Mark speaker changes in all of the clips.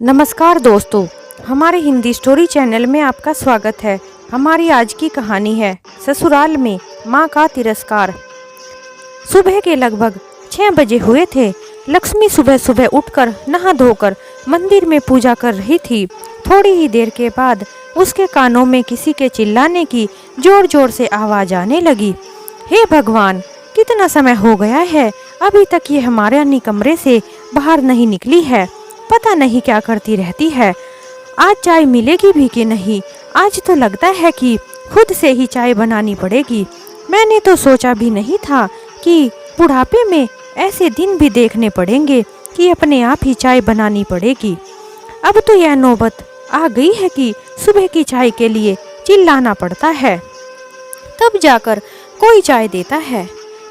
Speaker 1: नमस्कार दोस्तों, हमारे हिंदी स्टोरी चैनल में आपका स्वागत है। हमारी आज की कहानी है ससुराल में माँ का तिरस्कार। सुबह के लगभग 6 बजे हुए थे। लक्ष्मी सुबह सुबह उठकर नहा धोकर मंदिर में पूजा कर रही थी। थोड़ी ही देर के बाद उसके कानों में किसी के चिल्लाने की जोर जोर से आवाज आने लगी। हे भगवान, कितना समय हो गया है, अभी तक ये हमारे अन्य कमरे से बाहर नहीं निकली है। पता नहीं क्या करती रहती है। आज चाय मिलेगी भी कि नहीं। आज तो लगता है कि खुद से ही चाय बनानी पड़ेगी। मैंने तो सोचा भी नहीं था कि बुढ़ापे में ऐसे दिन भी देखने पड़ेंगे कि अपने आप ही चाय बनानी पड़ेगी। अब तो यह नौबत आ गई है कि सुबह की चाय के लिए चिल्लाना पड़ता है, तब जाकर कोई चाय देता है।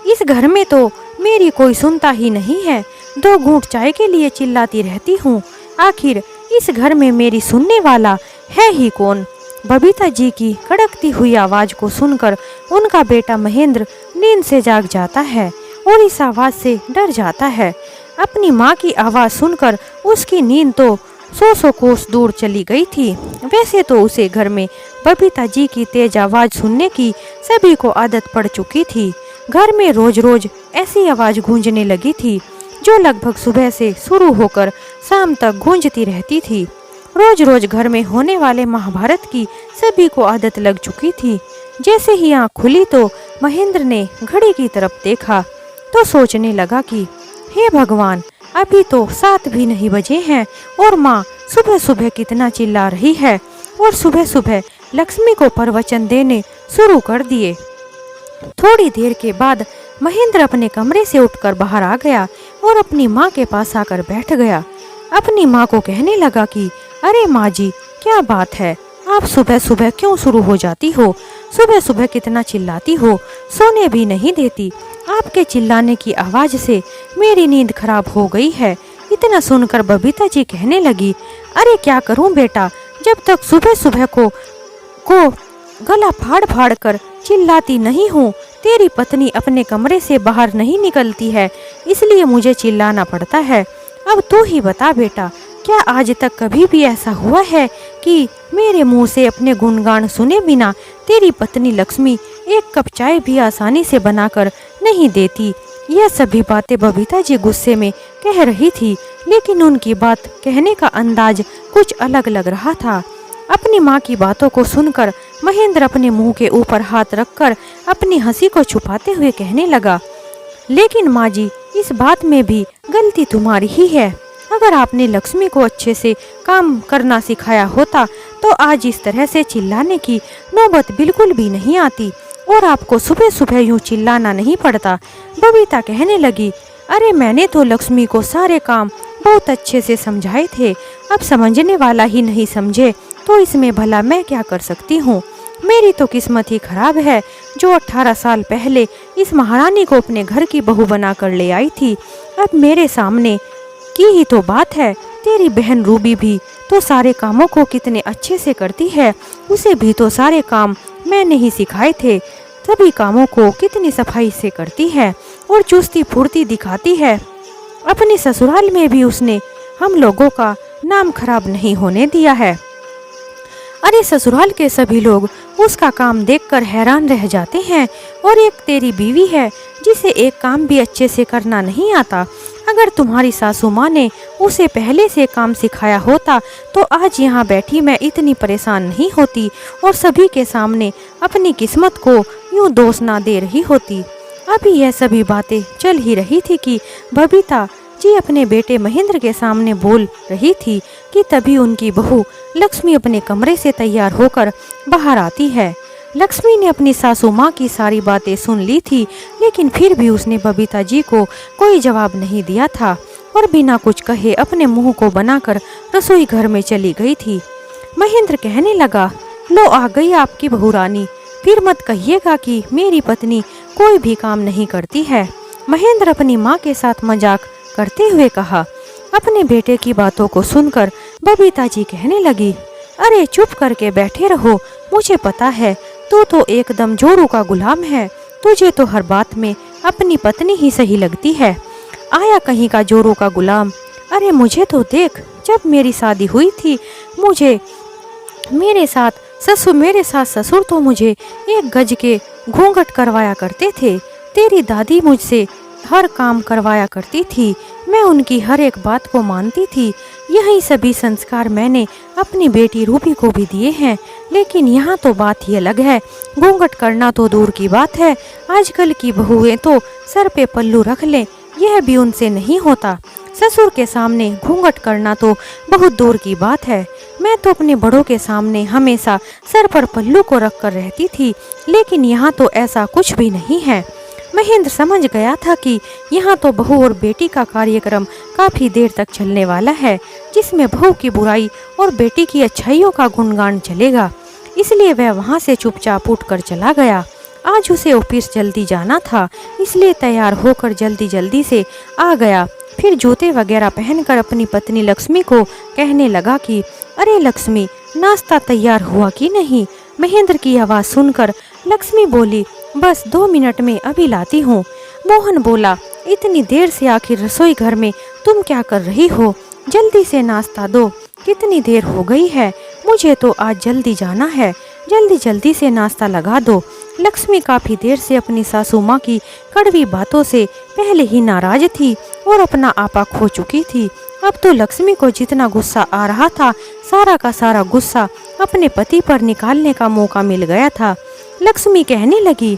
Speaker 1: इस घर में तो मेरी कोई सुनता ही नहीं है। 2 घूंट चाय के लिए चिल्लाती रहती हूँ। आखिर इस घर में मेरी सुनने वाला है ही कौन। बबीता जी की कड़कती हुई आवाज को सुनकर उनका बेटा महेंद्र नींद से जाग जाता है और इस आवाज से डर जाता है। अपनी माँ की आवाज सुनकर उसकी नींद तो 100 कोस दूर चली गई थी। वैसे तो उसे घर में बबीता जी की तेज आवाज सुनने की सभी को आदत पड़ चुकी थी। घर में रोज रोज ऐसी आवाज गूंजने लगी थी जो लगभग सुबह से शुरू होकर शाम तक गूंजती रहती थी। रोज रोज घर में होने वाले महाभारत की सभी को आदत लग चुकी थी। जैसे ही आँख खुली तो महेंद्र ने घड़ी की तरफ देखा तो सोचने लगा कि हे भगवान, अभी तो 7 भी नहीं बजे हैं और माँ सुबह सुबह कितना चिल्ला रही है। और सुबह सुबह लक्ष्मी को प्रवचन देने शुरू कर दिए। थोड़ी देर के बाद महेंद्र अपने कमरे से उठकर बाहर आ गया और अपनी माँ के पास आकर बैठ गया। अपनी माँ को कहने लगा कि अरे माँ जी, क्या बात है, आप सुबह सुबह क्यों शुरू हो जाती हो? सुबह सुबह कितना चिल्लाती हो, सोने भी नहीं देती। आपके चिल्लाने की आवाज से मेरी नींद खराब हो गई है। इतना सुनकर बबीता जी कहने लगी, अरे क्या करूं बेटा, जब तक सुबह सुबह को गला फाड़ फाड़ कर चिल्लाती नहीं हूँ। तेरी पत्नी अपने कमरे से बाहर नहीं निकलती है, इसलिए मुझे चिल्लाना पड़ता है। अब तू ही बता बेटा, क्या आज तक कभी भी ऐसा हुआ है कि मेरे मुंह से अपने गुणगान सुने बिना तेरी पत्नी लक्ष्मी एक कप चाय भी आसानी से बनाकर नहीं देती? यह सभी बातें बबीता जी गुस्से में कह रही थी, लेकिन उनकी बात कहने का अंदाज कुछ अलग लग रहा था। अपनी माँ की बातों को सुनकर महेंद्र अपने मुंह के ऊपर हाथ रखकर अपनी हंसी को छुपाते हुए कहने लगा, लेकिन माँ जी, इस बात में भी गलती तुम्हारी ही है। अगर आपने लक्ष्मी को अच्छे से काम करना सिखाया होता तो आज इस तरह से चिल्लाने की नौबत बिल्कुल भी नहीं आती और आपको सुबह सुबह यूं चिल्लाना नहीं पड़ता। बबीता कहने लगी, अरे मैंने तो लक्ष्मी को सारे काम बहुत अच्छे से समझाए थे। अब समझने वाला ही नहीं समझे तो इसमें भला मैं क्या कर सकती हूँ। मेरी तो किस्मत ही खराब है जो 18 साल पहले इस महारानी को अपने घर की बहू बनाकर ले आई थी। अब मेरे सामने की ही तो बात है, तेरी बहन रूबी भी तो सारे कामों को कितने अच्छे से करती है। उसे भी तो सारे काम मैंने ही सिखाए थे। सभी कामों को कितनी सफाई से करती है और चुस्ती फुर्ती दिखाती है। अपने ससुराल में भी उसने हम लोगों का नाम खराब नहीं होने दिया है। अरे ससुराल के सभी लोग उसका काम देखकर हैरान रह जाते हैं और एक तेरी बीवी है जिसे एक काम भी अच्छे से करना नहीं आता। अगर तुम्हारी सासू माँ ने उसे पहले से काम सिखाया होता तो आज यहाँ बैठी मैं इतनी परेशान नहीं होती और सभी के सामने अपनी किस्मत को यूँ दोष ना दे रही होती। अभी यह सभी बातें चल ही रही थी कि बबीता जी अपने बेटे महेंद्र के सामने बोल रही थी कि तभी उनकी बहू लक्ष्मी अपने कमरे से तैयार होकर बाहर आती है। लक्ष्मी ने अपनी सासू माँ की सारी बातें सुन ली थी, लेकिन फिर भी उसने बबीता जी को कोई जवाब नहीं दिया था और बिना कुछ कहे अपने मुंह को बनाकर रसोई घर में चली गई थी। महेंद्र कहने लगा, लो आ गई आपकी बहू रानी, फिर मत कहिएगा कि मेरी पत्नी कोई भी काम नहीं करती है। महेंद्र अपनी माँ के साथ मजाक करते हुए कहा। अपने बेटे की बातों को सुनकर बबीता जी कहने लगी, अरे चुप करके बैठे रहो, मुझे पता है तू तो एकदम जोरू का गुलाम है। तुझे तो हर बात में अपनी पत्नी ही सही लगती है। आया कहीं का जोरू का गुलाम। अरे मुझे तो देख, जब मेरी शादी हुई थी मेरे साथ ससुर तो मुझे 1 गज के घूंघट करवाया करते थे। तेरी दादी मुझसे हर काम करवाया करती थी। मैं उनकी हर एक बात को मानती थी। यही सभी संस्कार मैंने अपनी बेटी रूबी को भी दिए हैं। लेकिन यहाँ तो बात ही अलग है। घूंघट करना तो दूर की बात है, आजकल की बहुएं तो सर पे पल्लू रख लें, यह भी उनसे नहीं होता। ससुर के सामने घूंघट करना तो बहुत दूर की बात है। मैं तो अपने बड़ों के सामने हमेशा सर पर पल्लू को रख कर रहती थी, लेकिन यहाँ तो ऐसा कुछ भी नहीं है। महेंद्र समझ गया था कि यहाँ तो बहू और बेटी का कार्यक्रम काफी देर तक चलने वाला है, जिसमें बहू की बुराई और बेटी की अच्छाइयों का गुणगान चलेगा। इसलिए वह वहाँ से चुपचाप उठकर चला गया। आज उसे ऑफिस जल्दी जाना था, इसलिए तैयार होकर जल्दी से आ गया। फिर जूते वगैरह पहनकर अपनी पत्नी लक्ष्मी को कहने लगा कि अरे लक्ष्मी, नाश्ता तैयार हुआ कि नहीं? महेंद्र की आवाज़ सुनकर लक्ष्मी बोली, बस 2 मिनट में अभी लाती हूँ। मोहन बोला, इतनी देर से आखिर रसोई घर में तुम क्या कर रही हो? जल्दी से नाश्ता दो, कितनी देर हो गई है? मुझे तो आज जल्दी जाना है, जल्दी से नाश्ता लगा दो। लक्ष्मी काफी देर से अपनी सासू माँ की कड़वी बातों से पहले ही नाराज थी और अपना आपा खो चुकी थी। अब तो लक्ष्मी को जितना गुस्सा आ रहा था, सारा का सारा गुस्सा अपने पति पर निकालने का मौका मिल गया था। लक्ष्मी कहने लगी,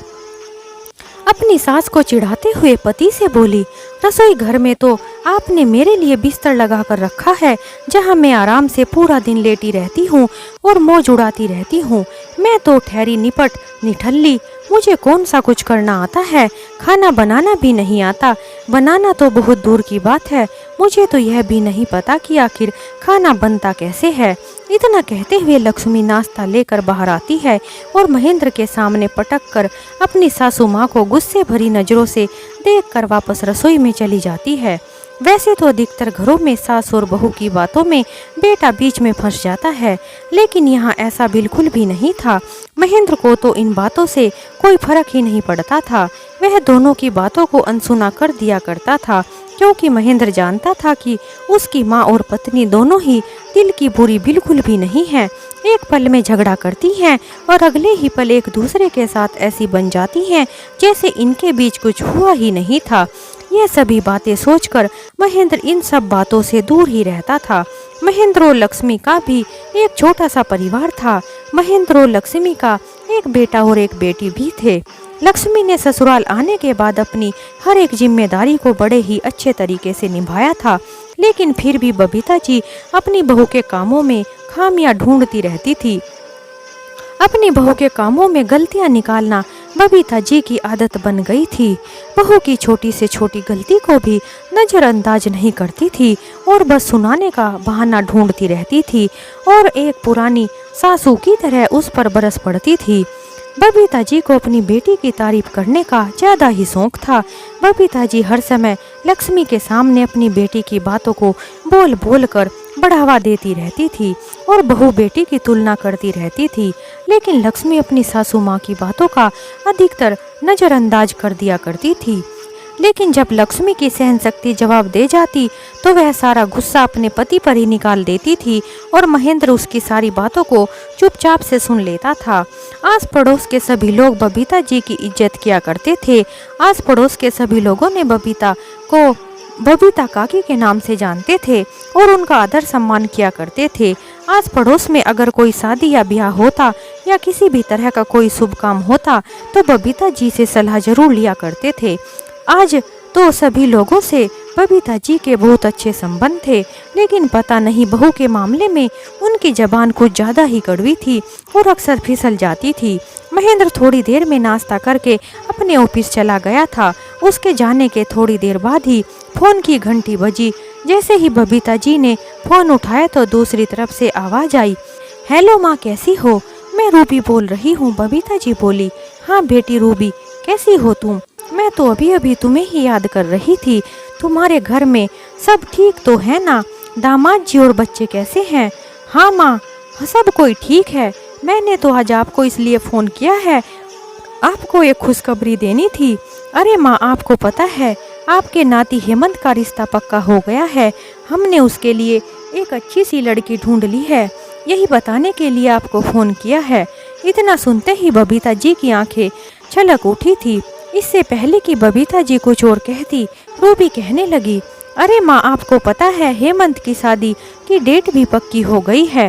Speaker 1: अपनी सास को चिढ़ाते हुए पति से बोली, रसोई घर में तो आपने मेरे लिए बिस्तर लगा कर रखा है, जहां मैं आराम से पूरा दिन लेटी रहती हूँ और मौज उड़ाती रहती हूँ। मैं तो ठहरी निपट निठल्ली, मुझे कौन सा कुछ करना आता है? खाना बनाना भी नहीं आता। बनाना तो बहुत दूर की बात है, मुझे तो यह भी नहीं पता कि आखिर खाना बनता कैसे है। इतना कहते हुए लक्ष्मी नाश्ता लेकर बाहर आती है और महेंद्र के सामने पटक कर अपनी सासू माँ को गुस्से भरी नजरों से देखकर वापस रसोई में चली जाती है। वैसे तो अधिकतर घरों में सास और बहू की बातों में बेटा बीच में फंस जाता है, लेकिन यहाँ ऐसा बिल्कुल भी नहीं था। महेंद्र को तो इन बातों से कोई फर्क ही नहीं पड़ता था। वह दोनों की बातों को अनसुना कर दिया करता था, क्योंकि महेंद्र जानता था कि उसकी माँ और पत्नी दोनों ही दिल की बुरी बिल्कुल भी नहीं है। एक पल में झगड़ा करती हैं और अगले ही पल एक दूसरे के साथ ऐसी बन जाती हैं जैसे इनके बीच कुछ हुआ ही नहीं था। यह सभी बातें सोचकर महेंद्र इन सब बातों से दूर ही रहता था। महेंद्र और लक्ष्मी का भी एक छोटा सा परिवार था। महेंद्र और लक्ष्मी का एक बेटा और एक बेटी भी थे। लक्ष्मी ने ससुराल आने के बाद अपनी हर एक जिम्मेदारी को बड़े ही अच्छे तरीके से निभाया था, लेकिन फिर भी बबीता जी अपनी बहू के कामों में खामियां ढूंढती रहती थी। अपनी बहू के कामों में गलतियां निकालना बबीता जी की आदत बन गई थी। बहू की छोटी से छोटी गलती को भी नजरअंदाज नहीं करती थी और बस सुनाने का बहाना ढूंढती रहती थी और एक पुरानी सासू की तरह उस पर बरस पड़ती थी। बबीता जी को अपनी बेटी की तारीफ करने का ज्यादा ही शौक था। बबीता जी हर समय लक्ष्मी के सामने अपनी बेटी की बातों को बोल बोल कर बढ़ावा देती रहती थी और बहू बेटी की तुलना करती रहती थी, लेकिन लक्ष्मी अपनी सासू माँ की बातों का अधिकतर नजरअंदाज कर दिया करती थी। लेकिन जब लक्ष्मी की सहन शक्ति जवाब दे जाती तो वह सारा गुस्सा अपने पति पर ही निकाल देती थी और महेंद्र उसकी सारी बातों को चुपचाप से सुन लेता था। आस पड़ोस के सभी लोग बबीता जी की इज्जत किया करते थे। आस पड़ोस के सभी लोगों ने बबीता को बबीता काकी के नाम से जानते थे और उनका आदर सम्मान किया करते थे। आस पड़ोस में अगर कोई शादी या ब्याह होता या किसी भी तरह का कोई शुभ काम होता तो बबीता जी से सलाह जरूर लिया करते थे। आज तो सभी लोगों से बबीता जी के बहुत अच्छे संबंध थे, लेकिन पता नहीं बहू के मामले में उनकी जबान कुछ ज्यादा ही कड़वी थी और अक्सर फिसल जाती थी। महेंद्र थोड़ी देर में नाश्ता करके अपने ऑफिस चला गया था। उसके जाने के थोड़ी देर बाद ही फोन की घंटी बजी। जैसे ही बबीता जी ने फोन उठाया तो दूसरी तरफ से आवाज आई, हेलो माँ, कैसी हो? मैं रूबी बोल रही हूँ। बबीता जी बोली, हाँ बेटी रूबी, कैसी हो तुम? मैं तो अभी अभी तुम्हें ही याद कर रही थी। तुम्हारे घर में सब ठीक तो है ना? दामाद जी और बच्चे कैसे हैं? हाँ माँ, सब कोई ठीक है। मैंने तो आज आपको इसलिए फ़ोन किया है, आपको एक खुशखबरी देनी थी। अरे माँ, आपको पता है आपके नाती हेमंत का रिश्ता पक्का हो गया है। हमने उसके लिए एक अच्छी सी लड़की ढूंढ ली है, यही बताने के लिए आपको फ़ोन किया है। इतना सुनते ही बबीता जी की आंखें छलक उठी थी। इससे पहले कि बबीता जी कुछ और कहती, रूबी कहने लगी, अरे माँ, आपको पता है हेमंत की शादी की डेट भी पक्की हो गई है।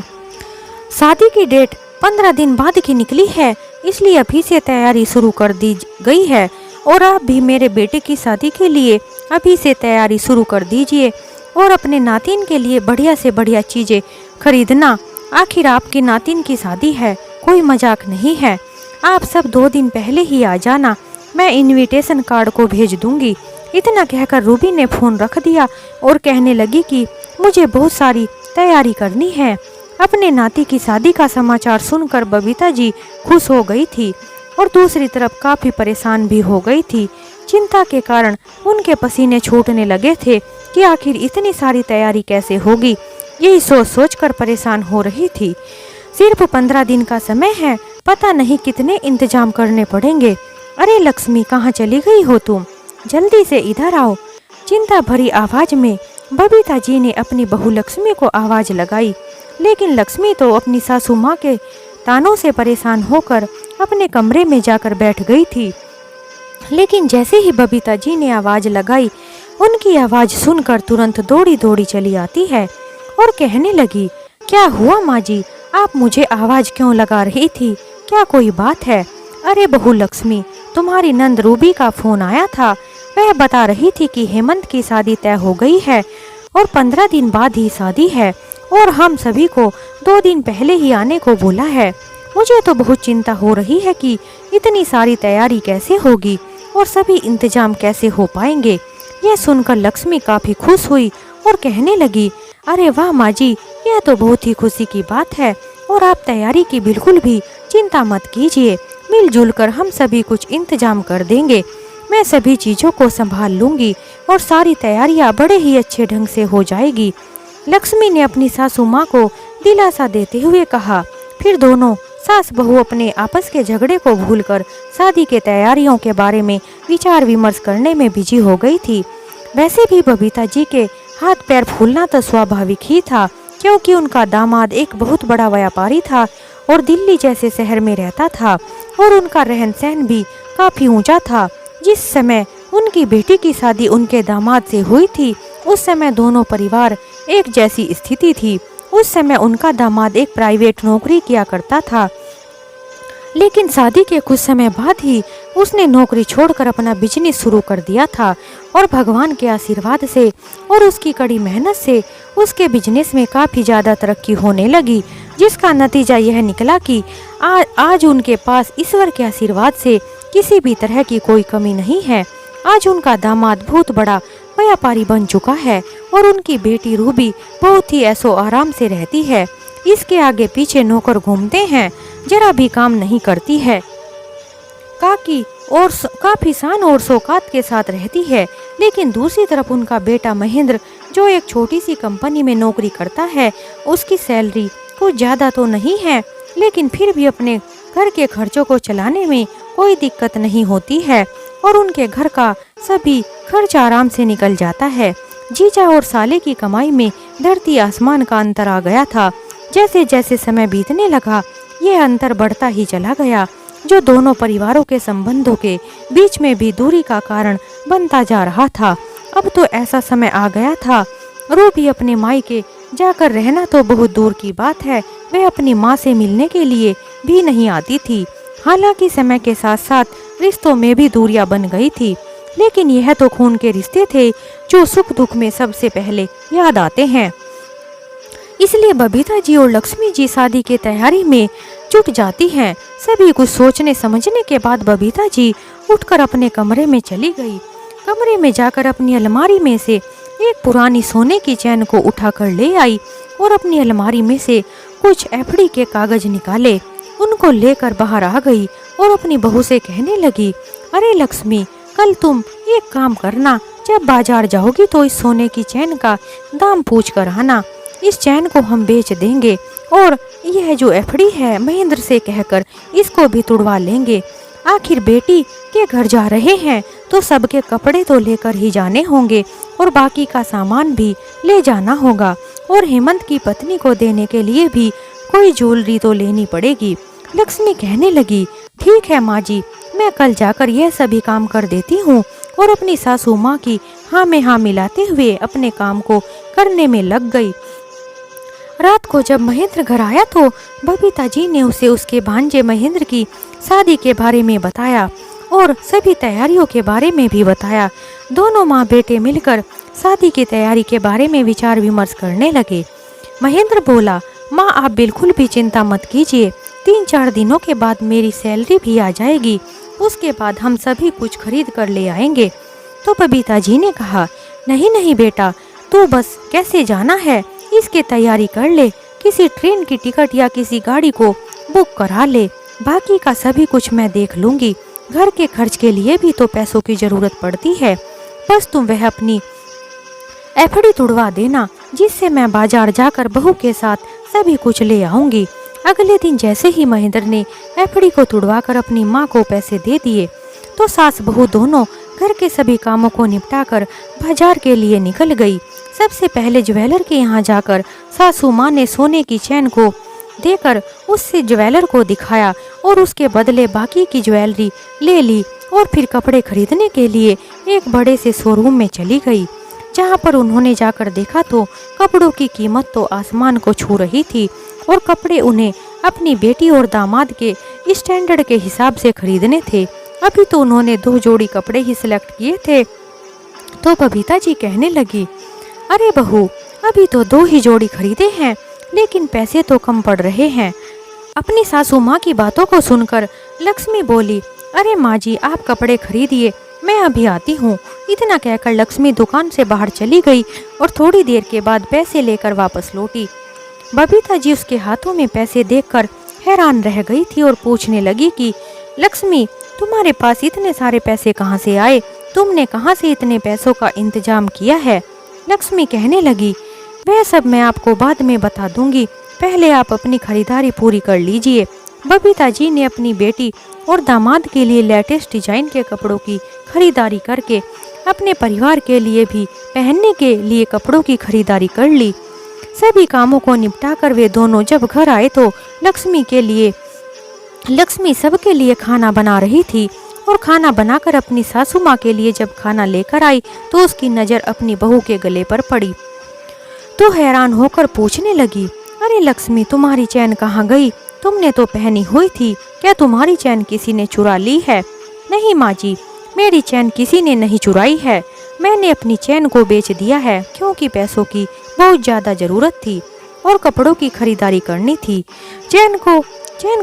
Speaker 1: शादी की डेट 15 दिन बाद की निकली है, इसलिए अभी से तैयारी शुरू कर दी गई है। और आप भी मेरे बेटे की शादी के लिए अभी से तैयारी शुरू कर दीजिए और अपने नातिन के लिए बढ़िया से बढ़िया चीज़ें खरीदना। आखिर आपकी नातिन की शादी है, कोई मजाक नहीं है। आप सब 2 दिन पहले ही आ जाना, मैं इनविटेशन कार्ड को भेज दूंगी। इतना कहकर रूबी ने फ़ोन रख दिया और कहने लगी कि मुझे बहुत सारी तैयारी करनी है। अपने नाती की शादी का समाचार सुनकर बबीता जी खुश हो गई थी और दूसरी तरफ काफ़ी परेशान भी हो गई थी। चिंता के कारण उनके पसीने छूटने लगे थे कि आखिर इतनी सारी तैयारी कैसे होगी। यही सोच सोच कर परेशान हो रही थी। सिर्फ 15 दिन का समय है, पता नहीं कितने इंतजाम करने पड़ेंगे। अरे लक्ष्मी, कहाँ चली गई हो तुम? जल्दी से इधर आओ। चिंता भरी आवाज में बबीता जी ने अपनी बहू लक्ष्मी को आवाज लगाई, लेकिन लक्ष्मी तो अपनी सासू माँ के तानों से परेशान होकर अपने कमरे में जाकर बैठ गई थी। लेकिन जैसे ही बबीता जी ने आवाज लगाई, उनकी आवाज सुनकर तुरंत दौड़ी दौड़ी चली आती है और कहने लगी, क्या हुआ माँ जी, आप मुझे आवाज क्यों लगा रही थी? क्या कोई बात है? अरे बहू लक्ष्मी, तुम्हारी नंद रूबी का फोन आया था। वह बता रही थी कि हेमंत की शादी तय हो गई है और 15 दिन बाद ही शादी है और हम सभी को 2 दिन पहले ही आने को बोला है। मुझे तो बहुत चिंता हो रही है कि इतनी सारी तैयारी कैसे होगी और सभी इंतजाम कैसे हो पाएंगे। यह सुनकर लक्ष्मी काफी खुश हुई और कहने लगी, अरे वाह माँ जी, यह तो बहुत ही खुशी की बात है और आप तैयारी की बिल्कुल भी चिंता मत कीजिए। मिलजुल कर हम सभी कुछ इंतजाम कर देंगे। मैं सभी चीज़ों को संभाल लूंगी और सारी तैयारियां बड़े ही अच्छे ढंग से हो जाएगी। लक्ष्मी ने अपनी सासू माँ को दिलासा देते हुए कहा। फिर दोनों सास बहू अपने आपस के झगड़े को भूलकर शादी के तैयारियों के बारे में विचार विमर्श करने में बिजी हो गई थी। वैसे भी बबीता जी के हाथ पैर फूलना तो स्वाभाविक ही था, क्योंकि उनका दामाद एक बहुत बड़ा व्यापारी था और दिल्ली जैसे शहर में रहता था और उनका रहन सहन भी काफी ऊंचा था। जिस समय उनकी बेटी की शादी उनके दामाद से हुई थी, उस समय दोनों परिवार एक जैसी स्थिति थी। उस समय उनका दामाद एक प्राइवेट नौकरी किया करता था, लेकिन शादी के कुछ समय बाद ही उसने नौकरी छोड़कर अपना बिजनेस शुरू कर दिया था और भगवान के आशीर्वाद से और उसकी कड़ी मेहनत से उसके बिजनेस में काफ़ी ज़्यादा तरक्की होने लगी, जिसका नतीजा यह निकला कि आज उनके पास ईश्वर के आशीर्वाद से किसी भी तरह की कोई कमी नहीं है। आज उनका दामाद बहुत बड़ा व्यापारी बन चुका है और उनकी बेटी रूबी बहुत ही ऐसो आराम से रहती है। इसके आगे पीछे नौकर घूमते हैं, जरा भी काम नहीं करती है। काफी शान और शौकात के साथ रहती है। लेकिन दूसरी तरफ उनका बेटा महेंद्र, जो एक छोटी सी कंपनी में नौकरी करता है, उसकी सैलरी कुछ ज़्यादा तो नहीं है, लेकिन फिर भी अपने घर के खर्चों को चलाने में कोई दिक्कत नहीं होती है और उनके घर का सभी खर्च आराम से निकल जाता है। जीजा और साले की कमाई में धरती आसमान का अंतर आ गया था। जैसे जैसे समय बीतने लगा, यह अंतर बढ़ता ही चला गया, जो दोनों परिवारों के संबंधों के बीच में भी दूरी का कारण बनता जा रहा था। अब तो ऐसा समय आ गया था, रूबी अपने मायके जाकर रहना तो बहुत दूर की बात है, वह अपनी माँ से मिलने के लिए भी नहीं आती थी। हालांकि समय के साथ साथ रिश्तों में भी दूरियां बन गई थी, लेकिन यह तो खून के रिश्ते थे जो सुख दुख में सबसे पहले याद आते हैं। इसलिए बबीता जी और लक्ष्मी जी शादी की तैयारी में जुट जाती हैं। सभी कुछ सोचने समझने के बाद बबीता जी उठकर अपने कमरे में चली गई। कमरे में जाकर अपनी अलमारी में से एक पुरानी सोने की चैन को उठाकर ले आई और अपनी अलमारी में से कुछ एफडी के कागज निकाले, उनको लेकर बाहर आ गई और अपनी बहू से कहने लगी, अरे लक्ष्मी, कल तुम एक काम करना, जब बाजार जाओगी तो इस सोने की चैन का दाम पूछ कर आना। इस चैन को हम बेच देंगे और यह जो एफडी है महेंद्र से कहकर इसको भी तुड़वा लेंगे। आखिर बेटी के घर जा रहे हैं तो सबके कपड़े तो लेकर ही जाने होंगे और बाकी का सामान भी ले जाना होगा, और हेमंत की पत्नी को देने के लिए भी कोई ज्वेलरी तो लेनी पड़ेगी। लक्ष्मी कहने लगी, ठीक है माँ जी, मैं कल जाकर यह सभी काम कर देती हूँ, और अपनी सासू माँ की हाँ में हाँ मिलाते हुए अपने काम को करने में लग गई। रात को जब महेंद्र घर आया तो बबीता जी ने उसे उसके भांजे महेंद्र की शादी के बारे में बताया और सभी तैयारियों के बारे में भी बताया। दोनों माँ बेटे मिलकर शादी की तैयारी के बारे में विचार विमर्श करने लगे। महेंद्र बोला, माँ आप बिल्कुल भी चिंता मत कीजिए, 3-4 दिनों के बाद मेरी सैलरी भी आ जाएगी, उसके बाद हम सभी कुछ खरीद कर ले आएंगे। तो बबीता जी ने कहा, नहीं नहीं बेटा, तू बस कैसे जाना है इसकी तैयारी कर ले, किसी ट्रेन की टिकट या किसी गाड़ी को बुक करा ले, बाकी का सभी कुछ मैं देख लूंगी। घर के खर्च के लिए भी तो पैसों की जरूरत पड़ती है, बस तुम वह अपनी एफडी तुड़वा देना, जिससे मैं बाजार जाकर बहू के साथ सभी कुछ ले आऊंगी। अगले दिन जैसे ही महेंद्र ने एफडी को तुड़वाकर अपनी माँ को पैसे दे दिए तो सास बहू दोनों घर के सभी कामों को निपटाकर बाजार के लिए निकल गई। सबसे पहले ज्वेलर के यहाँ जाकर सासू माँ ने सोने की चैन को देकर उससे ज्वेलर को दिखाया और उसके बदले बाकी की ज्वेलरी ले ली, और फिर कपड़े खरीदने के लिए एक बड़े से शोरूम में चली गई, जहाँ पर उन्होंने जाकर देखा तो कपड़ों की कीमत तो आसमान को छू रही थी, और कपड़े उन्हें अपनी बेटी और दामाद के स्टैंडर्ड के हिसाब से खरीदने थे। अभी तो उन्होंने 2 जोड़ी कपड़े ही सिलेक्ट किए थे। तो बबीता जी कहने लगी, अरे बहू, अभी तो 2 ही जोड़ी खरीदे हैं, लेकिन पैसे तो कम पड़ रहे हैं। अपनी सासू माँ की बातों को सुनकर लक्ष्मी बोली, अरे माँ जी आप कपड़े खरीदिए, मैं अभी आती हूँ। इतना कहकर लक्ष्मी दुकान से बाहर चली गई और थोड़ी देर के बाद पैसे लेकर वापस लौटी। बबीता जी उसके हाथों में पैसे देखकर हैरान रह गई थी और पूछने लगी कि लक्ष्मी, तुम्हारे पास इतने सारे पैसे कहाँ से आए? तुमने कहाँ से इतने पैसों का इंतजाम किया है? लक्ष्मी कहने लगी, वह सब मैं आपको बाद में बता दूंगी, पहले आप अपनी खरीदारी पूरी कर लीजिए। बबीता जी ने अपनी बेटी और दामाद के लिए लेटेस्ट डिजाइन के कपड़ों की खरीदारी करके अपने परिवार के लिए भी पहनने के लिए कपड़ों की खरीदारी कर ली। सभी कामों को निपटाकर वे दोनों जब घर आए तो लक्ष्मी सबके लिए खाना बना रही थी, और खाना बनाकर अपनी सासू माँ के लिए जब खाना लेकर आई तो उसकी नज़र अपनी बहू के गले पर पड़ी तो हैरान होकर पूछने लगी, अरे लक्ष्मी, तुम्हारी चैन कहाँ गई? तुमने तो पहनी हुई थी, क्या तुम्हारी चैन किसी ने चुरा ली है? नहीं माँ जी, मेरी चैन किसी ने नहीं चुराई है, मैंने अपनी चैन को बेच दिया है, क्योंकि पैसों की बहुत ज़्यादा ज़रूरत थी और कपड़ों की खरीदारी करनी थी। चैन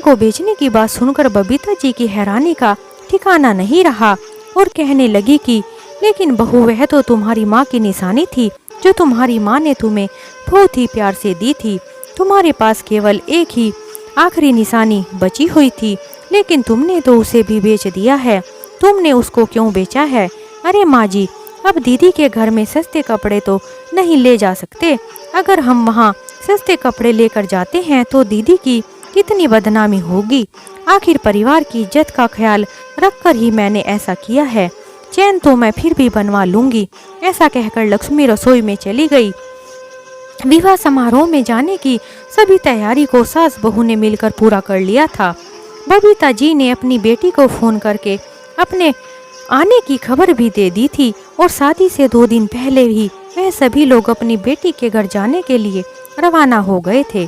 Speaker 1: को बेचने की बात सुनकर बबीता जी की हैरानी का ठिकाना नहीं रहा और कहने लगी कि लेकिन बहू, वह तो तुम्हारी माँ की निशानी थी, जो तुम्हारी माँ ने तुम्हें बहुत ही प्यार से दी थी। तुम्हारे पास केवल एक ही आखिरी निशानी बची हुई थी, लेकिन तुमने तो उसे भी बेच दिया है। तुमने उसको क्यों बेचा है? अरे माँ जी, अब दीदी के घर में सस्ते कपड़े तो नहीं ले जा सकते। अगर हम वहाँ सस्ते कपड़े लेकर जाते हैं तो दीदी की कितनी बदनामी होगी। आखिर परिवार की इज्जत का ख्याल रखकर ही मैंने ऐसा किया है। चैन तो मैं फिर भी बनवा लूंगी। ऐसा कहकर लक्ष्मी रसोई में चली गई। विवाह समारोह में जाने की सभी तैयारी को सास बहू ने मिलकर पूरा कर लिया था। बबीता जी ने अपनी बेटी को फोन करके अपने आने की खबर भी दे दी थी, और शादी से 2 दिन पहले ही वह सभी लोग अपनी बेटी के घर जाने के लिए रवाना हो गए थे।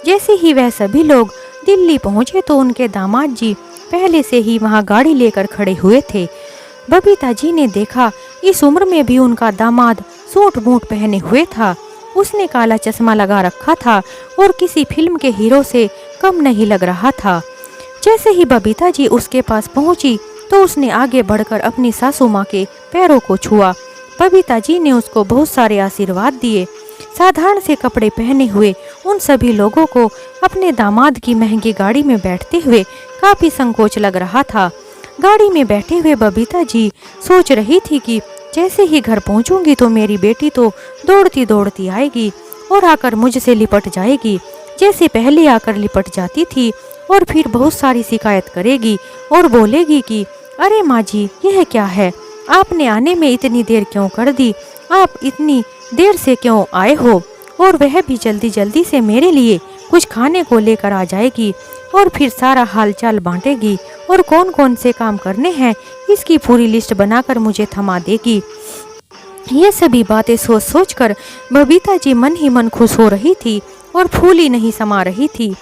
Speaker 1: जैसे ही वह सभी लोग दिल्ली पहुंचे तो उनके दामाद जी पहले से ही वहां गाड़ी लेकर खड़े हुए थे। बबीता जी ने देखा, इस उम्र में भी उनका दामाद सूट बूट पहने हुए था। उसने काला चश्मा लगा रखा था और किसी फिल्म के हीरो से कम नहीं लग रहा था। जैसे ही बबीता जी उसके पास पहुंची तो उसने आगे बढ़कर अपनी सासू माँ के पैरों को छुआ। बबीता जी ने उसको बहुत सारे आशीर्वाद दिए। साधारण से कपड़े पहने हुए उन सभी लोगों को अपने दामाद की महंगी गाड़ी में बैठते हुए काफी संकोच लग रहा था। गाड़ी में बैठे हुए बबीता जी सोच रही थी कि जैसे ही घर पहुंचूंगी तो मेरी बेटी तो दौड़ती दौड़ती आएगी और आकर मुझसे लिपट जाएगी, जैसे पहले आकर लिपट जाती थी, और फिर बहुत सारी शिकायत करेगी और बोलेगी कि अरे माँ जी, यह क्या है, आपने आने में इतनी देर क्यों कर दी, आप इतनी देर से क्यों आए हो। और वह भी जल्दी जल्दी से मेरे लिए कुछ खाने को लेकर आ जाएगी और फिर सारा हालचाल बांटेगी और कौन कौन से काम करने हैं इसकी पूरी लिस्ट बनाकर मुझे थमा देगी। ये सभी बातें सोच सोच कर बबीता जी मन ही मन खुश हो रही थी और फूल ही नहीं समा रही थी।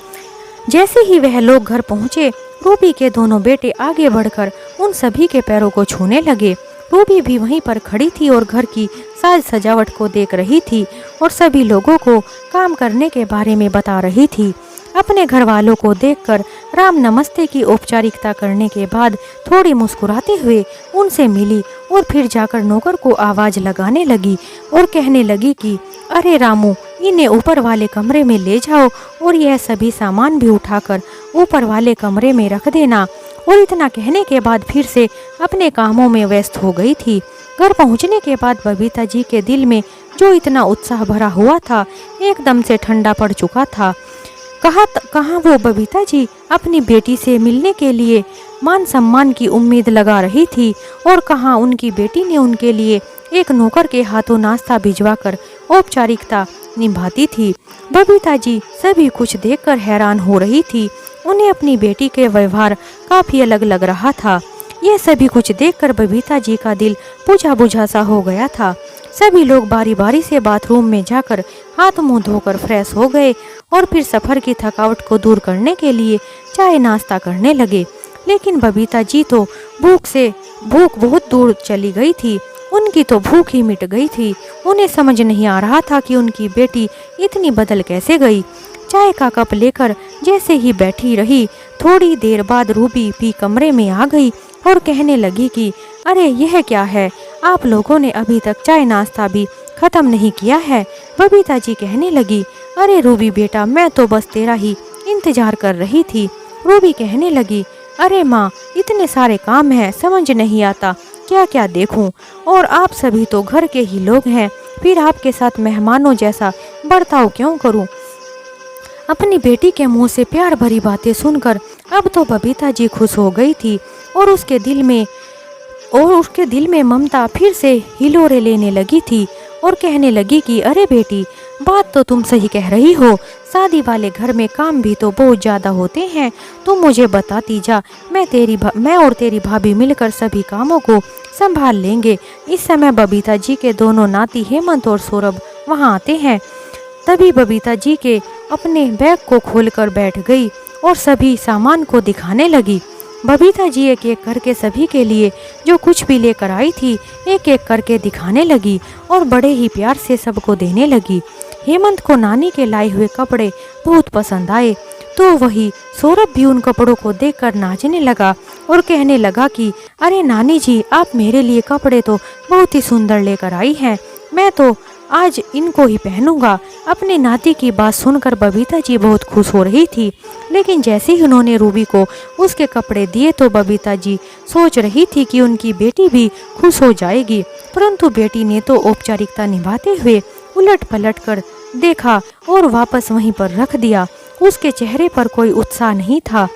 Speaker 1: जैसे ही वह लोग घर पहुँचे, रूबी के दोनों बेटे आगे बढ़कर उन सभी के पैरों को छूने लगे। रूबी भी वहीं पर खड़ी थी और घर की साज सजावट को देख रही थी और सभी लोगों को काम करने के बारे में बता रही थी। अपने घर वालों को देखकर राम नमस्ते की औपचारिकता करने के बाद थोड़ी मुस्कुराते हुए उनसे मिली और फिर जाकर नौकर को आवाज लगाने लगी और कहने लगी कि अरे रामू, इन्हें ऊपर वाले कमरे में ले जाओ और यह सभी सामान भी उठाकर ऊपर वाले कमरे में रख देना। और इतना कहने के बाद फिर से अपने कामों में व्यस्त हो गई थी। घर पहुंचने के बाद बबीता जी के दिल में जो इतना उत्साह भरा हुआ था, एकदम से ठंडा पड़ चुका था। कहाँ वो बबीता जी अपनी बेटी से मिलने के लिए मान सम्मान की उम्मीद लगा रही थी और कहाँ उनकी बेटी ने उनके लिए एक नौकर के हाथों नाश्ता भिजवाकर औपचारिकता निभाती थी। बबीता जी सभी कुछ देखकर हैरान हो रही थी। उन्हें अपनी बेटी के व्यवहार काफी अलग लग रहा था। यह सभी कुछ देखकर बबीता जी का दिल बुझा बुझा सा हो गया था। सभी लोग बारी बारी से बाथरूम में जाकर हाथ मुंह धोकर फ्रेश हो गए और फिर सफर की थकावट को दूर करने के लिए चाय नाश्ता करने लगे। लेकिन बबीता जी तो भूख बहुत दूर चली गई थी। उनकी तो भूख ही मिट गई थी। उन्हें समझ नहीं आ रहा था कि उनकी बेटी इतनी बदल कैसे गई। चाय का कप लेकर जैसे ही बैठी रही, थोड़ी देर बाद रूबी भी कमरे में आ गई और कहने लगी कि अरे यह क्या है, आप लोगों ने अभी तक चाय नाश्ता भी खत्म नहीं किया है। बबीता जी कहने लगी अरे रूबी बेटा, मैं तो बस तेरा ही इंतजार कर रही थी। रूबी कहने लगी अरे माँ, इतने सारे काम हैं, समझ नहीं आता क्या क्या देखूं, और आप सभी तो घर के ही लोग हैं, फिर आपके साथ मेहमानों जैसा बर्ताव क्यों करूं। अपनी बेटी के मुंह से प्यार भरी बातें सुनकर अब तो बबीता जी खुश हो गई थी और उसके दिल में ममता फिर से हिलोरे लेने लगी थी और कहने लगी कि अरे बेटी, बात तो तुम सही कह रही हो, शादी वाले घर में काम भी तो बहुत ज़्यादा होते हैं। तुम मुझे बताती जा, मैं और तेरी भाभी मिलकर सभी कामों को संभाल लेंगे। इस समय बबीता जी के दोनों नाती हेमंत और सौरभ वहां आते हैं। तभी बबीता जी के अपने बैग को खोलकर बैठ गई और सभी सामान को दिखाने लगी। बबीता जी एक एक करके सभी के लिए जो कुछ भी लेकर आई थी एक एक करके दिखाने लगी और बड़े ही प्यार से सबको देने लगी। हेमंत को नानी के लाए हुए कपड़े बहुत पसंद आए, तो वही सौरभ भी उन कपड़ों को देखकर नाचने लगा और कहने लगा कि अरे नानी जी, आप मेरे लिए कपड़े तो बहुत ही सुंदर लेकर आई हैं, मैं तो आज इनको ही पहनूंगा। अपने नाती की बात सुनकर बबीता जी बहुत खुश हो रही थी, लेकिन जैसे ही उन्होंने रूबी को उसके कपड़े दिए तो बबीता जी सोच रही थी कि उनकी बेटी भी खुश हो जाएगी, परंतु बेटी ने तो औपचारिकता निभाते हुए उलट पलट कर देखा और वापस वहीं पर रख दिया। उसके चेहरे पर कोई उत्साह नहीं था,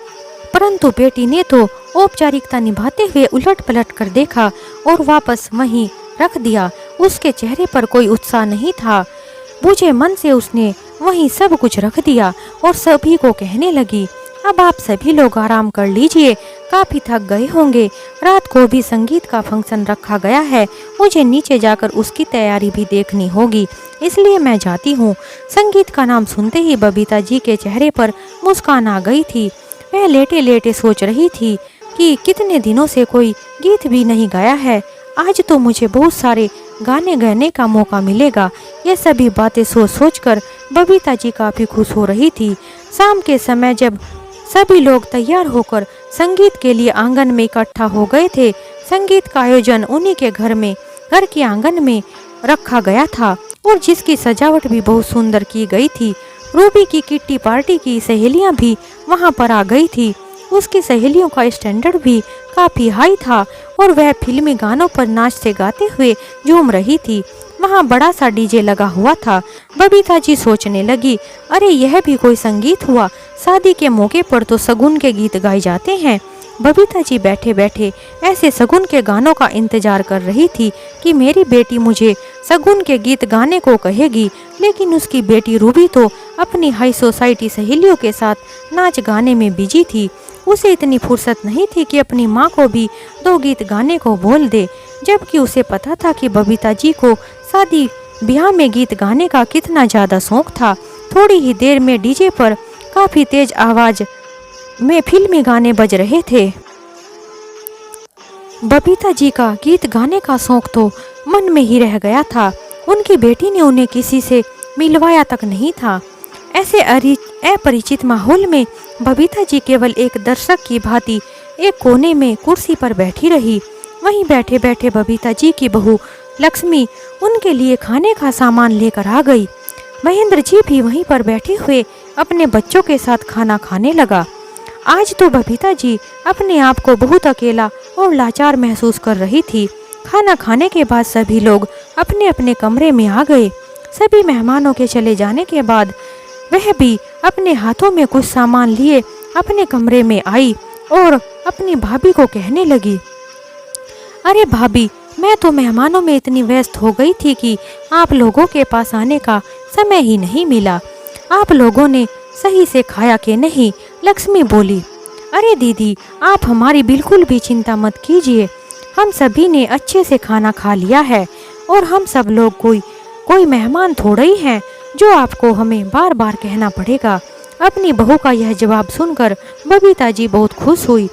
Speaker 1: परंतु बेटी ने तो औपचारिकता निभाते हुए उलट पलट कर देखा और वापस वहीं रख दिया। उसके चेहरे पर कोई उत्साह नहीं था। बुझे मन से उसने वहीं सब कुछ रख दिया और सभी को कहने लगी अब आप सभी लोग आराम कर लीजिए, काफी थक गए होंगे, रात को भी संगीत का फंक्शन रखा गया है, मुझे नीचे जाकर उसकी तैयारी भी देखनी होगी, इसलिए मैं जाती हूँ। संगीत का नाम सुनते ही बबीता जी के चेहरे पर मुस्कान आ गई थी। वह लेटे लेटे सोच रही थी कि कितने दिनों से कोई गीत भी नहीं गाया है, आज तो मुझे बहुत सारे गाने गाने का मौका मिलेगा। ये सभी बातें सोच सोच कर बबीता जी काफी खुश हो रही थी। शाम के समय जब सभी लोग तैयार होकर संगीत के लिए आंगन में इकट्ठा हो गए थे, संगीत का आयोजन उन्हीं के घर के आंगन में रखा गया था और जिसकी सजावट भी बहुत सुंदर की गई थी। रूबी की किट्टी पार्टी की सहेलियां भी वहां पर आ गई थी। उसकी सहेलियों का स्टैंडर्ड भी काफी हाई था और वह फिल्मी गानों पर नाचते गाते हुए झूम रही थी। वहाँ बड़ा सा डीजे लगा हुआ था। बबीता जी सोचने लगी अरे यह भी कोई संगीत हुआ, शादी के मौके पर तो सगुन के गीत गाए जाते हैं, बबीता जी बैठे बैठे ऐसे शगुन के गानों का इंतजार कर रही थी कि मेरी बेटी मुझे शगुन के गीत गाने को कहेगी, लेकिन उसकी बेटी रूबी तो अपनी हाई सोसाइटी सहेलियों के साथ नाच गाने में बिजी थी। उसे इतनी फुर्सत नहीं थी कि अपनी माँ को भी 2 गीत गाने को बोल दे, जबकि उसे पता था कि बबीता जी को शादी ब्याह में गीत गाने का कितना ज़्यादा शौक था। थोड़ी ही देर में डीजे पर काफ़ी तेज आवाज़ में फिल्मी गाने बज रहे थे। बबीता जी का गीत गाने का शौक तो मन में ही रह गया था। उनकी बेटी ने उन्हें किसी से मिलवाया तक नहीं था। ऐसे अपरिचित माहौल में बबीता जी केवल एक दर्शक की भांति एक कोने में कुर्सी पर बैठी रही। वहीं बैठे बैठे बबीता जी की बहू लक्ष्मी उनके लिए खाने का सामान लेकर आ गई। महेंद्र जी भी वहीं पर बैठे हुए अपने बच्चों के साथ खाना खाने लगा। आज तो बबीता जी अपने आप को बहुत अकेला और लाचार महसूस कर रही थी। खाना खाने के बाद सभी लोग अपने अपने कमरे में आ गए। सभी मेहमानों के चले जाने के बाद वह भी अपने हाथों में कुछ सामान लिए अपने कमरे में आई और अपनी भाभी को कहने लगी, अरे भाभी, मैं तो मेहमानों में इतनी व्यस्त हो गई थी कि आप लोगों के पास आने का समय ही नहीं मिला। आप लोगों ने सही से खाया कि नहीं? लक्ष्मी बोली। अरे दीदी, आप हमारी बिल्कुल भी चिंता मत कीजिए, हम सभी ने अच्छे से खाना खा लिया है और हम सब लोग कोई मेहमान थोड़े ही हैं जो आपको हमें बार बार कहना पड़ेगा। अपनी बहू का यह जवाब सुनकर बबीता जी बहुत खुश हुई,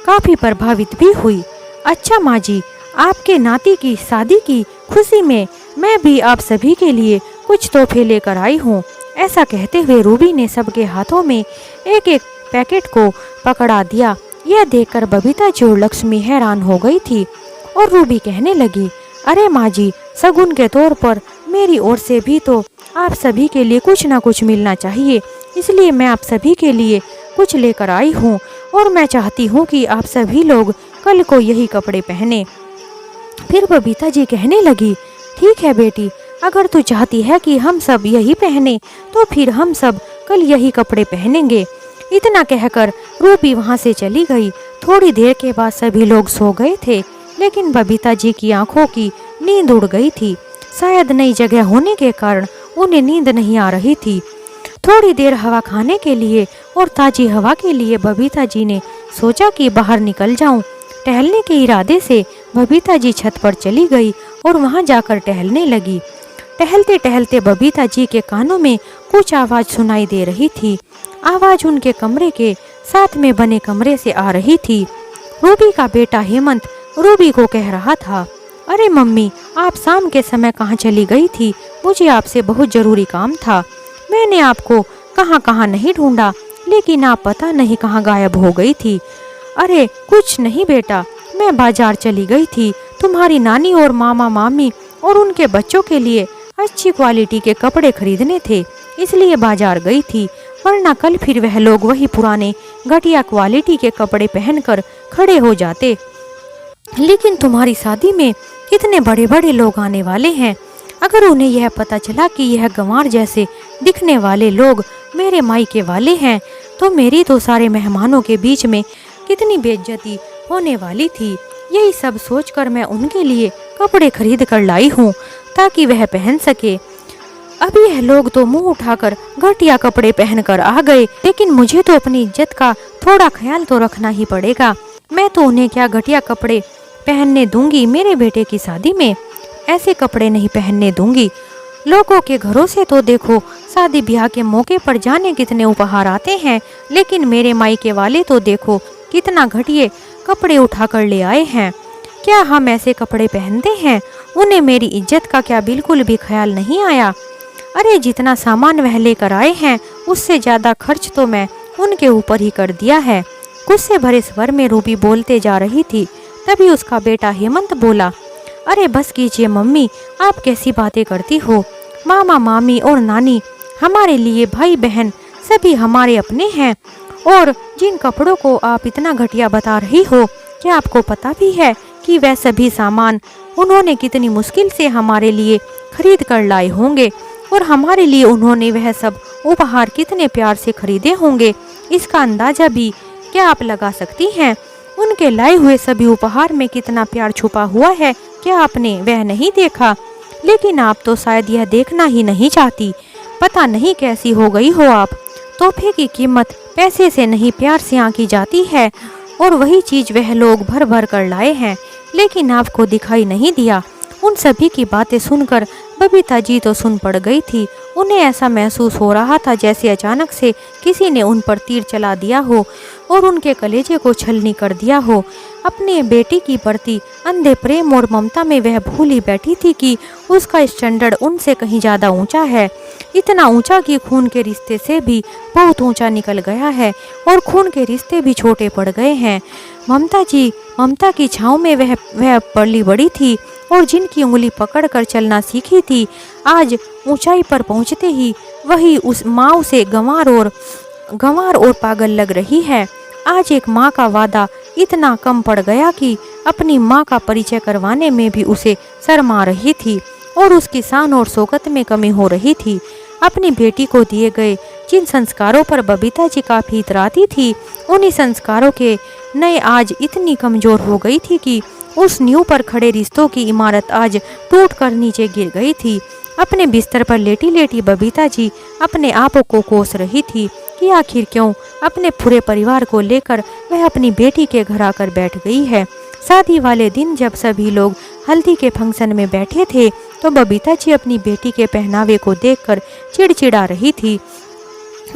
Speaker 1: काफ़ी प्रभावित भी हुई। अच्छा माँ जी, आपके नाती की शादी की खुशी में मैं भी आप सभी के लिए कुछ तोहफे लेकर आई हूँ। ऐसा कहते हुए रूबी ने सबके हाथों में एक एक पैकेट को पकड़ा दिया। यह देखकर बबीता जी और लक्ष्मी हैरान हो गई थी और रूबी कहने लगी, अरे माँ जी, शगुन के तौर पर मेरी ओर से भी तो आप सभी के लिए कुछ ना कुछ मिलना चाहिए, इसलिए मैं आप सभी के लिए कुछ लेकर आई हूँ और मैं चाहती हूँ कि आप सभी लोग कल को यही कपड़े पहने। फिर बबीता जी कहने लगी, ठीक है बेटी, अगर तू चाहती है कि हम सब यही पहने तो फिर हम सब कल यही कपड़े पहनेंगे। इतना कहकर रूबी वहाँ से चली गई। थोड़ी देर के बाद सभी लोग सो गए थे, लेकिन बबीता जी की आंखों की नींद उड़ गई थी। शायद नई जगह होने के कारण उन्हें नींद नहीं आ रही थी। थोड़ी देर हवा खाने के लिए और ताजी हवा के लिए बबीता जी ने सोचा कि बाहर निकल जाऊं। टहलने के इरादे से बबीता जी छत पर चली गई और वहां जाकर टहलने लगी। टहलते टहलते बबीता जी के कानों में कुछ आवाज़ सुनाई दे रही थी। आवाज़ उनके कमरे के साथ में बने कमरे से आ रही थी। रूबी का बेटा हेमंत रूबी को कह रहा था, अरे मम्मी, आप शाम के समय कहाँ चली गई थी? मुझे आपसे बहुत ज़रूरी काम था। मैंने आपको कहाँ कहाँ नहीं ढूंढा, लेकिन आप पता नहीं कहाँ गायब हो गई थी। अरे कुछ नहीं बेटा, मैं बाजार चली गई थी। तुम्हारी नानी और मामा मामी और उनके बच्चों के लिए अच्छी क्वालिटी के कपड़े खरीदने थे, इसलिए बाजार गई थी, वरना कल फिर वह लोग वही पुराने घटिया क्वालिटी के कपड़े पहनकर खड़े हो जाते। लेकिन तुम्हारी शादी में कितने बड़े बड़े लोग आने वाले हैं। अगर उन्हें यह पता चला कि यह गंवार जैसे दिखने वाले लोग मेरे मायके वाले हैं तो मेरी तो सारे मेहमानों के बीच में कितनी बेइज्जती होने वाली थी। यही सब सोचकर मैं उनके लिए कपड़े खरीद कर लाई हूँ ताकि वह पहन सके। अब यह लोग तो मुंह उठाकर घटिया कपड़े पहनकर आ गए, लेकिन मुझे तो अपनी इज्जत का थोड़ा ख्याल तो रखना ही पड़ेगा। मैं तो उन्हें क्या घटिया कपड़े पहनने दूंगी? मेरे बेटे की शादी में ऐसे कपड़े नहीं पहनने दूंगी। लोगों के घरों से तो देखो शादी ब्याह के मौके पर जाने कितने उपहार आते हैं, लेकिन मेरे मायके वाले तो देखो कितना घटिया कपड़े उठाकर ले आए हैं। क्या हम ऐसे कपड़े पहनते हैं? उन्हें मेरी इज्जत का क्या बिल्कुल भी ख्याल नहीं आया? अरे जितना सामान वह लेकर आए हैं उससे ज़्यादा खर्च तो मैं उनके ऊपर ही कर दिया है। गुस्से भरे स्वर में रूबी बोलते जा रही थी। तभी उसका बेटा हेमंत बोला, अरे बस कीजिए मम्मी, आप कैसी बातें करती हो? मामा मामी और नानी हमारे लिए भाई बहन सभी हमारे अपने हैं, और जिन कपड़ों को आप इतना घटिया बता रही हो, क्या आपको पता भी है कि वह सभी सामान उन्होंने कितनी मुश्किल से हमारे लिए खरीद कर लाए होंगे, और हमारे लिए उन्होंने वह सब उपहार कितने प्यार से खरीदे होंगे? इसका अंदाजा भी क्या आप लगा सकती हैं? उनके लाए हुए सभी उपहार में कितना प्यार छुपा हुआ है, क्या आपने वह नहीं देखा? लेकिन आप तो शायद यह देखना ही नहीं चाहती। पता नहीं कैसी हो गई हो आप। तोहफे की कीमत पैसे से नहीं प्यार से आंकी जाती है, और वही चीज वह लोग भर भर कर लाए हैं, लेकिन आपको दिखाई नहीं दिया। उन सभी की बातें सुनकर बबीता जी तो सुन पड़ गई थी। उन्हें ऐसा महसूस हो रहा था जैसे अचानक से किसी ने उन पर तीर चला दिया हो और उनके कलेजे को छलनी कर दिया हो। अपने बेटी की प्रति अंधे प्रेम और ममता में वह भूल ही बैठी थी कि उसका स्टैंडर्ड उनसे कहीं ज़्यादा ऊंचा है, इतना ऊंचा कि खून के रिश्ते से भी बहुत ऊंचा निकल गया है और खून के रिश्ते भी छोटे पड़ गए हैं। ममता की छाँव में वह पली बड़ी थी और जिनकी उंगली पकड़कर चलना सीखी थी, आज ऊंचाई पर पहुंचते ही वही उस माँ उसे गंवार और पागल लग रही है। आज एक माँ का वादा इतना कम पड़ गया कि अपनी माँ का परिचय करवाने में भी उसे शर्मा रही थी और उसकी शान और शौकत में कमी हो रही थी। अपनी बेटी को दिए गए जिन संस्कारों पर बबीता जी काफी इतराती थी, उन्हीं संस्कारों के नए आज इतनी कमजोर हो गई थी कि उस नींव पर खड़े रिश्तों की इमारत आज टूटकर नीचे गिर गई थी। अपने बिस्तर पर लेटी लेटी बबीता जी अपने आप को कोस रही थी कि आखिर क्यों अपने पूरे परिवार को लेकर वह अपनी बेटी के घर आकर बैठ गई है। शादी वाले दिन जब सभी लोग हल्दी के फंक्शन में बैठे थे तो बबीता जी अपनी बेटी के पहनावे को देखकर चिड़चिड़ा रही थी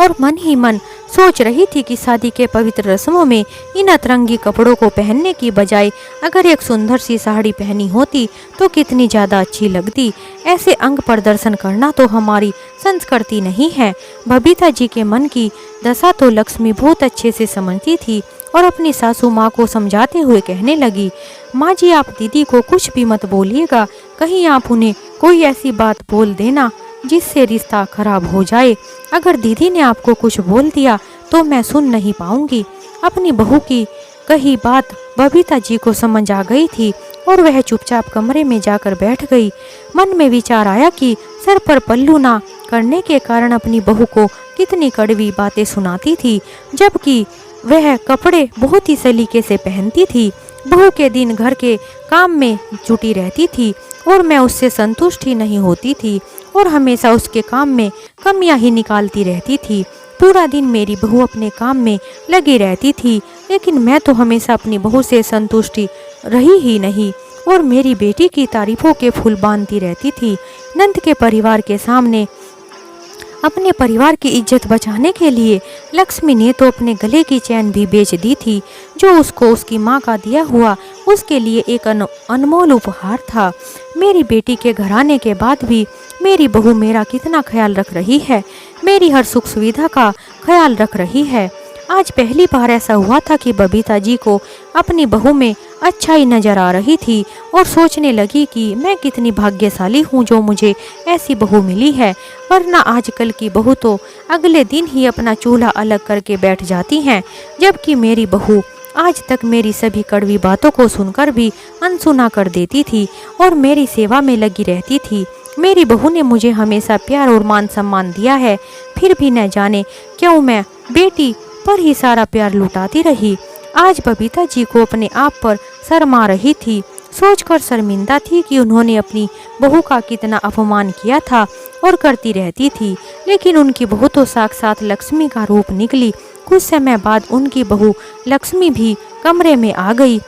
Speaker 1: और मन ही मन सोच रही थी कि शादी के पवित्र रस्मों में इन अतरंगी कपड़ों को पहनने की बजाय अगर एक सुंदर सी साड़ी पहनी होती तो कितनी ज़्यादा अच्छी लगती। ऐसे अंग प्रदर्शन करना तो हमारी संस्कृति नहीं है। बबीता जी के मन की दशा तो लक्ष्मी बहुत अच्छे से समझती थी और अपनी सासू माँ को समझाते हुए कहने लगी, माँ जी आप दीदी को कुछ भी मत बोलिएगा, कहीं आप उन्हें कोई ऐसी बात बोल देना जिससे रिश्ता खराब हो जाए। अगर दीदी ने आपको कुछ बोल दिया तो मैं सुन नहीं पाऊंगी। अपनी बहू की कही बात बबीता जी को समझ आ गई थी और वह चुपचाप कमरे में जाकर बैठ गई। मन में विचार आया कि सर पर पल्लू ना करने के कारण अपनी बहू को कितनी कड़वी बातें सुनाती थी, जबकि वह कपड़े बहुत ही सलीके से पहनती थी। बहू के दिन घर के काम में जुटी रहती थी और मैं उससे संतुष्ट ही नहीं होती थी और हमेशा उसके काम में कमियां ही निकालती रहती थी। पूरा दिन मेरी बहू अपने काम में लगी रहती थी, लेकिन मैं तो हमेशा अपनी बहू से संतुष्टि रही ही नहीं और मेरी बेटी की तारीफों के फूल बांधती रहती थी। नंद के परिवार के सामने अपने परिवार की इज्जत बचाने के लिए लक्ष्मी ने तो अपने गले की चैन भी बेच दी थी, जो उसको उसकी माँ का दिया हुआ उसके लिए एक अनमोल उपहार था। मेरी बेटी के घर आने के बाद भी मेरी बहू मेरा कितना ख्याल रख रही है, मेरी हर सुख सुविधा का ख्याल रख रही है। आज पहली बार ऐसा हुआ था कि बबीता जी को अपनी बहू में अच्छाई नजर आ रही थी और सोचने लगी कि मैं कितनी भाग्यशाली हूँ जो मुझे ऐसी बहू मिली है, वरना आजकल की बहू तो अगले दिन ही अपना चूल्हा अलग करके बैठ जाती हैं, जबकि मेरी बहू आज तक मेरी सभी कड़वी बातों को सुनकर भी अनसुना कर देती थी और मेरी सेवा में लगी रहती थी। मेरी बहू ने मुझे हमेशा प्यार और मान सम्मान दिया है, फिर भी न जाने क्यों मैं बेटी पर ही सारा प्यार लुटाती रही। आज बबीता जी को अपने आप पर शर्मा रही थी, सोचकर शर्मिंदा थी कि उन्होंने अपनी बहू का कितना अपमान किया था और करती रहती थी, लेकिन उनकी बहू तो साक्षात लक्ष्मी का रूप निकली। कुछ समय बाद उनकी बहू लक्ष्मी भी कमरे में आ गई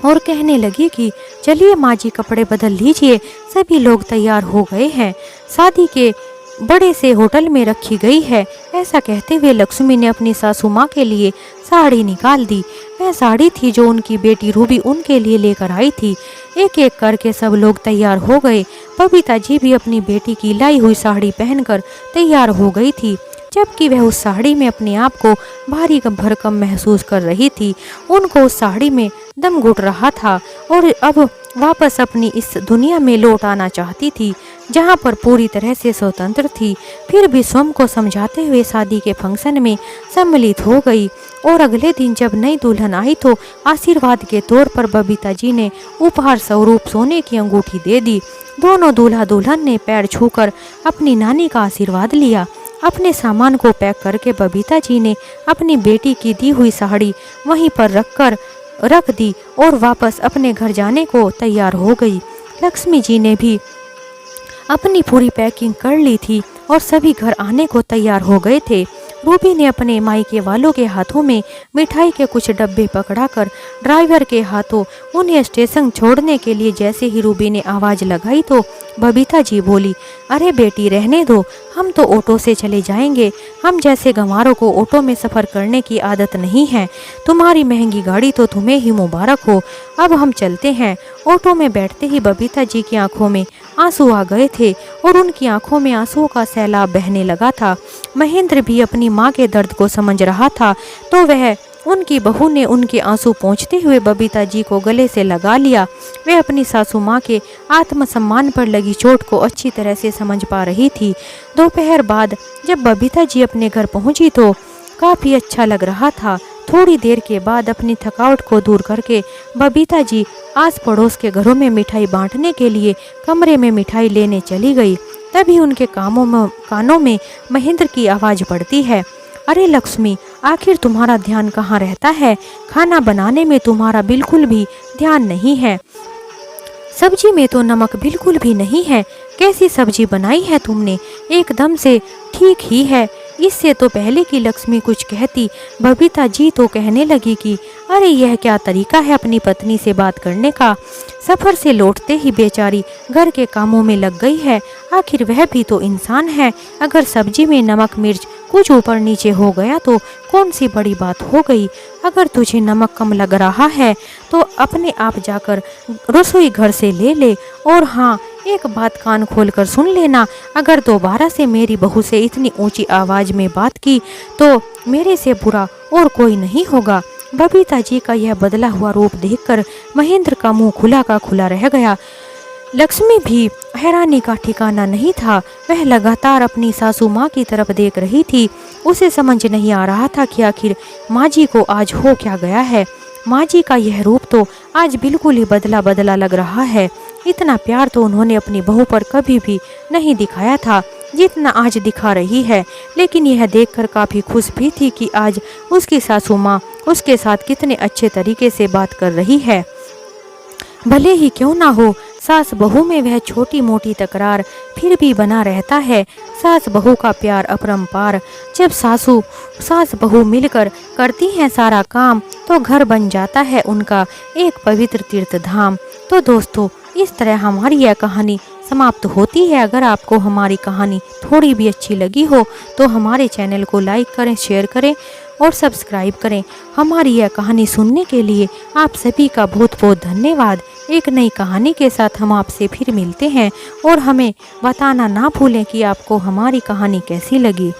Speaker 1: और कहने लगी कि चलिए माँ जी कपड़े बदल लीजिए, सभी लोग तैयार हो गए हैं, शादी के बड़े से होटल में रखी गई है। ऐसा कहते हुए लक्ष्मी ने अपनी सासू माँ के लिए साड़ी निकाल दी। वह साड़ी थी जो उनकी बेटी रूबी उनके लिए लेकर आई थी। एक एक करके सब लोग तैयार हो गए। बबीता जी भी अपनी बेटी की लाई हुई साड़ी पहनकर तैयार हो गई थी, जबकि वह उस साड़ी में अपने आप को भारी भरकम महसूस कर रही थी। उनको उस साड़ी में दम घुट रहा था और अब वापस अपनी इस दुनिया में लौट आना चाहती थी जहाँ पर पूरी तरह से स्वतंत्र थी। फिर भी स्वयं को समझाते हुए शादी के फंक्शन में सम्मिलित हो गई और अगले दिन जब नई दुल्हन आई तो आशीर्वाद के तौर पर बबीता जी ने उपहार स्वरूप सोने की अंगूठी दे दी। दोनों दूल्हा दुल्हन ने पैर छूकर अपनी नानी का आशीर्वाद लिया। अपने सामान को पैक करके बबीता जी ने अपनी बेटी की दी हुई साड़ी वहीं पर रखकर रख दी और वापस अपने घर जाने को तैयार हो गई। लक्ष्मी जी ने भी अपनी पूरी पैकिंग कर ली थी और सभी घर आने को तैयार हो गए थे। रूबी ने अपने मायके वालों के हाथों में मिठाई के कुछ डब्बे पकड़ाकर ड्राइवर के हाथों उन्हें स्टेशन छोड़ने के लिए जैसे ही रूबी ने आवाज़ लगाई तो बबीता जी बोली, अरे बेटी रहने दो, हम तो ऑटो से चले जाएंगे। हम जैसे गंवारों को ऑटो में सफ़र करने की आदत नहीं है। तुम्हारी महंगी गाड़ी तो तुम्हें ही मुबारक हो। अब हम चलते हैं। ऑटो में बैठते ही बबीता जी की आंखों में आंसू आ गए थे और उनकी आंखों में आंसुओं का सैलाब बहने लगा था। महेंद्र भी अपनी माँ के दर्द को समझ रहा था तो वह उनकी बहू ने उनके आंसू पोंछते हुए बबीता जी को गले से लगा लिया। वह अपनी सासू माँ के आत्मसम्मान पर लगी चोट को अच्छी तरह से समझ पा रही थी। दोपहर बाद जब बबीता जी अपने घर पहुंची तो काफ़ी अच्छा लग रहा था। थोड़ी देर के बाद अपनी थकावट को दूर करके बबीता जी आस पड़ोस के घरों में मिठाई बांटने के लिए कमरे में मिठाई लेने चली गई। तभी उनके कानों में महेंद्र की आवाज़ पड़ती है, अरे लक्ष्मी, आखिर तुम्हारा ध्यान कहाँ रहता है? खाना बनाने में तुम्हारा बिल्कुल भी ध्यान नहीं है। सब्जी में तो नमक बिल्कुल भी नहीं है। कैसी सब्जी बनाई है तुमने? एकदम से ठीक ही है। इससे तो पहले कि लक्ष्मी कुछ कहती, बबीता जी तो कहने लगी कि अरे यह क्या तरीका है अपनी पत्नी से बात करने का। सफ़र से लौटते ही बेचारी घर के कामों में लग गई है। आखिर वह भी तो इंसान है। अगर सब्जी में नमक मिर्च कुछ ऊपर नीचे हो गया तो कौन सी बड़ी बात हो गई। अगर तुझे नमक कम लग रहा है तो अपने आप जाकर रसोई घर से ले ले। और हाँ, एक बात कान खोलकर सुन लेना, अगर दोबारा से मेरी बहू से इतनी ऊंची आवाज़ में बात की तो मेरे से बुरा और कोई नहीं होगा। बबीता जी का यह बदला हुआ रूप देखकर महेंद्र का मुंह खुला का खुला रह गया। लक्ष्मी भी हैरानी का ठिकाना नहीं था। वह लगातार अपनी सासू माँ की तरफ देख रही थी। उसे समझ नहीं आ रहा था कि आखिर माँ जी को आज हो क्या गया है। माँ जी का यह रूप तो आज बिल्कुल ही बदला बदला लग रहा है। इतना प्यार तो उन्होंने अपनी बहू पर कभी भी नहीं दिखाया था जितना आज दिखा रही है। लेकिन यह देखकर काफ़ी खुश भी थी कि आज उसकी सासू माँ उसके साथ कितने अच्छे तरीके से बात कर रही है। भले ही क्यों ना हो, सास बहू में वह छोटी मोटी तकरार फिर भी बना रहता है। सास बहू का प्यार अपरंपार। जब सास बहू मिलकर करती हैं सारा काम तो घर बन जाता है उनका एक पवित्र तीर्थ धाम। तो दोस्तों, इस तरह हमारी यह कहानी समाप्त होती है। अगर आपको हमारी कहानी थोड़ी भी अच्छी लगी हो तो हमारे चैनल को लाइक करें, शेयर करें और सब्सक्राइब करें। हमारी यह कहानी सुनने के लिए आप सभी का बहुत बहुत धन्यवाद। एक नई कहानी के साथ हम आपसे फिर मिलते हैं और हमें बताना ना भूलें कि आपको हमारी कहानी कैसी लगी।